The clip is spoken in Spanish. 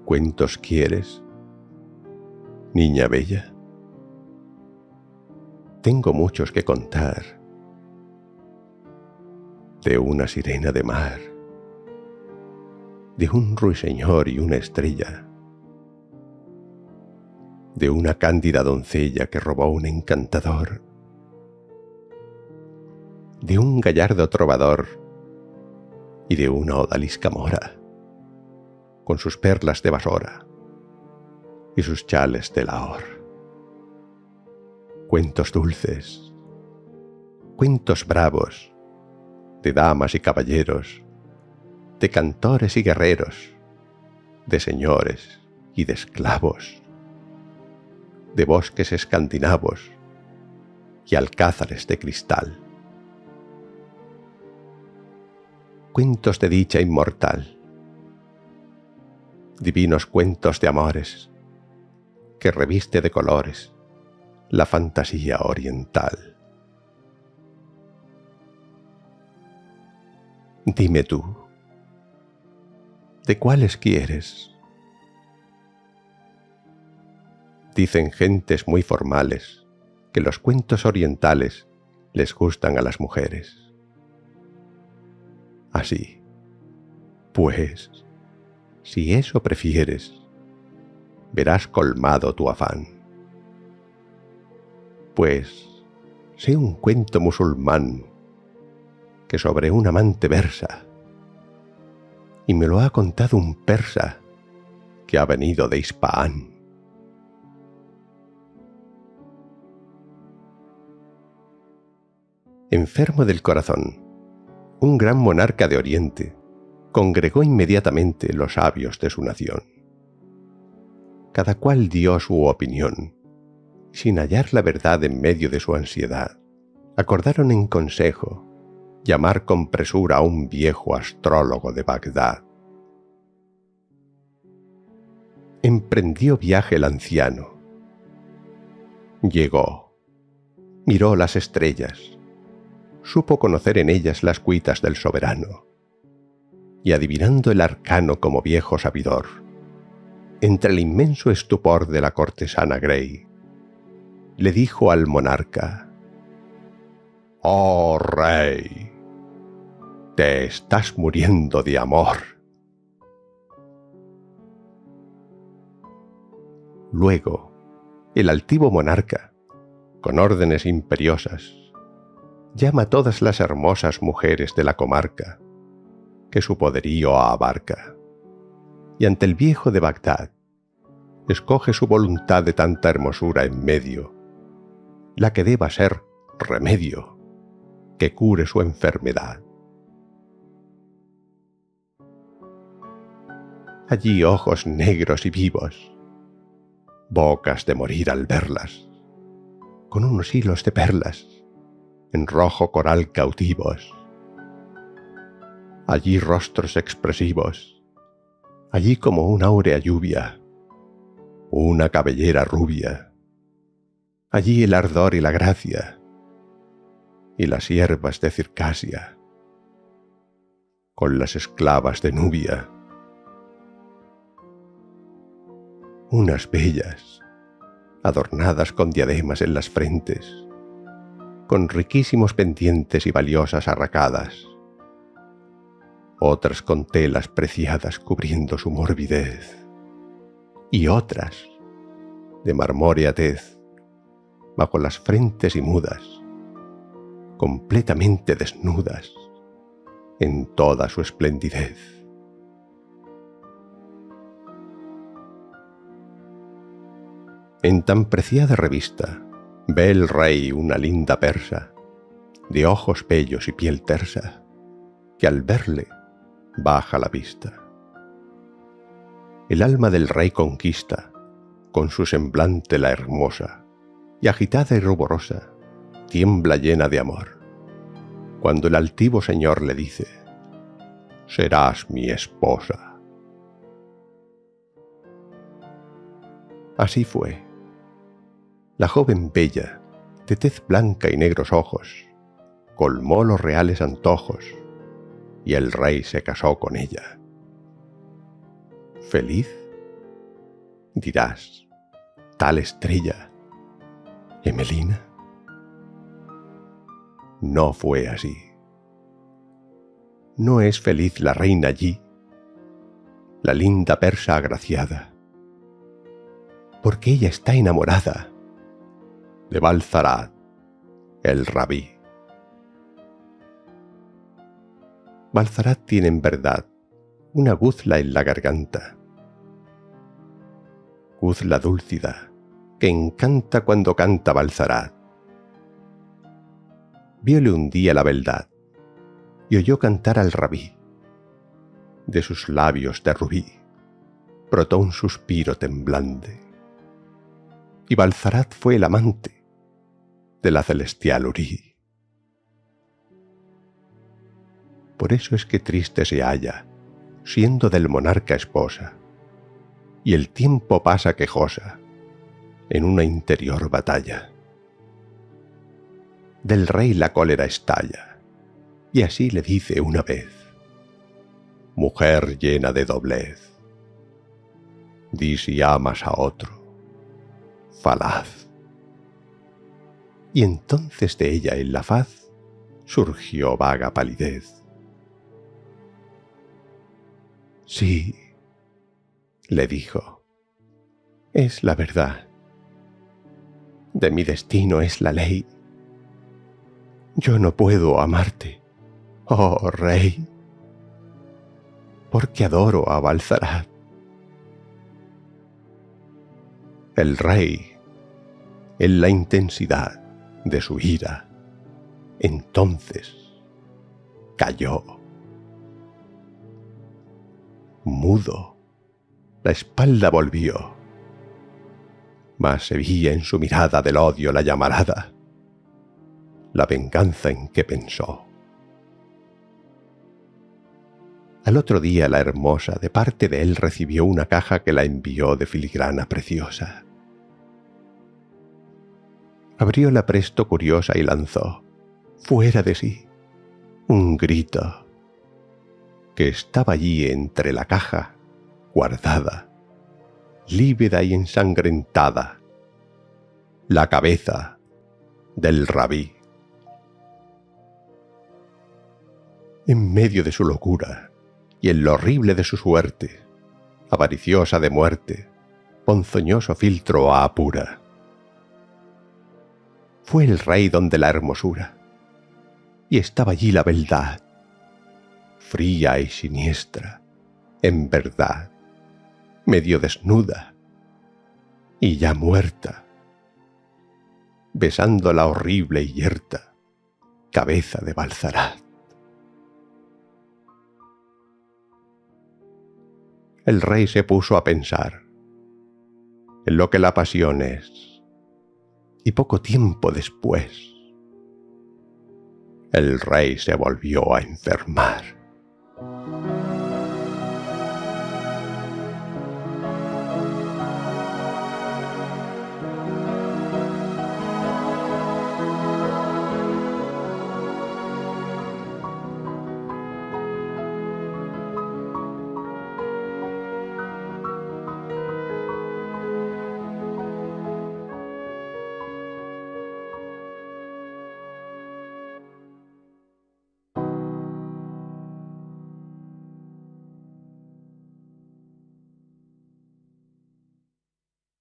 ¿Cuentos quieres, niña bella? Tengo muchos que contar, de una sirena de mar, de un ruiseñor y una estrella, de una cándida doncella que robó un encantador, de un gallardo trovador y de una odalisca mora, con sus perlas de basora y sus chales de lahor. Cuentos dulces, cuentos bravos, de damas y caballeros, de cantores y guerreros, de señores y de esclavos, de bosques escandinavos y alcázares de cristal. Cuentos de dicha inmortal, divinos cuentos de amores, que reviste de colores la fantasía oriental. Dime tú, ¿de cuáles quieres? Dicen gentes muy formales que los cuentos orientales les gustan a las mujeres. Así, pues, si eso prefieres, verás colmado tu afán. Pues, sé un cuento musulmán que sobre un amante versa, y me lo ha contado un persa que ha venido de Ispahan. Enfermo del corazón, un gran monarca de Oriente congregó inmediatamente los sabios de su nación. Cada cual dio su opinión. Sin hallar la verdad en medio de su ansiedad, acordaron en consejo llamar con presura a un viejo astrólogo de Bagdad. Emprendió viaje el anciano. Llegó, miró las estrellas, supo conocer en ellas las cuitas del soberano, y adivinando el arcano como viejo sabidor, entre el inmenso estupor de la cortesana Grey, le dijo al monarca: «Oh rey, te estás muriendo de amor». Luego, el altivo monarca, con órdenes imperiosas, llama a todas las hermosas mujeres de la comarca que su poderío abarca, y ante el viejo de Bagdad escoge su voluntad de tanta hermosura en medio, la que deba ser remedio que cure su enfermedad. Allí ojos negros y vivos, bocas de morir al verlas, con unos hilos de perlas en rojo coral cautivos. Allí rostros expresivos, allí como una áurea lluvia, una cabellera rubia, allí el ardor y la gracia, y las hierbas de Circasia, con las esclavas de Nubia. Unas bellas, adornadas con diademas en las frentes, con riquísimos pendientes y valiosas arracadas, otras con telas preciadas cubriendo su morbidez, y otras, de marmórea tez, bajo las frentes y mudas, completamente desnudas, en toda su esplendidez. En tan preciada revista, ve el rey una linda persa, de ojos bellos y piel tersa, que al verle baja la vista. El alma del rey conquista, con su semblante la hermosa, y agitada y ruborosa, tiembla llena de amor, cuando el altivo señor le dice: «Serás mi esposa». Así fue. La joven bella, de tez blanca y negros ojos, colmó los reales antojos, y el rey se casó con ella. Feliz Dirás, tal estrella, Emelina. No fue así. No es feliz la reina allí, la linda persa agraciada, porque ella está enamorada de Balzarat, el rabí. Balzarat tiene en verdad una guzla en la garganta, guzla dúlcida que encanta cuando canta Balzarat. Viole un día la beldad y oyó cantar al rabí. De sus labios de rubí brotó un suspiro temblante, y Balzarat fue el amante de la celestial Hurí. Por eso es que triste se halla, siendo del monarca esposa, y el tiempo pasa quejosa en una interior batalla. Del rey la cólera estalla, y así le dice una vez: mujer llena de doblez, di si amas a otro, falaz. Y entonces de ella en la faz surgió vaga palidez. Sí, le dijo, es la verdad. De mi destino es la ley. Yo no puedo amarte, oh rey, porque adoro a Balzarat. El rey, en la intensidad de su ira, entonces cayó. Mudo, la espalda volvió, mas se veía en su mirada del odio la llamarada, la venganza en que pensó. Al otro día la hermosa de parte de él recibió una caja que la envió de filigrana preciosa. Abrióla presto curiosa y lanzó, fuera de sí, un grito, que estaba allí entre la caja, guardada, lívida y ensangrentada, la cabeza del rabí. En medio de su locura y en lo horrible de su suerte, avariciosa de muerte, ponzoñoso filtro a apura, fue el rey donde la hermosura, y estaba allí la beldad, fría y siniestra, en verdad, medio desnuda, y ya muerta, besando la horrible y yerta cabeza de Balzarat. El rey se puso a pensar en lo que la pasión es, y poco tiempo después, el rey se volvió a enfermar.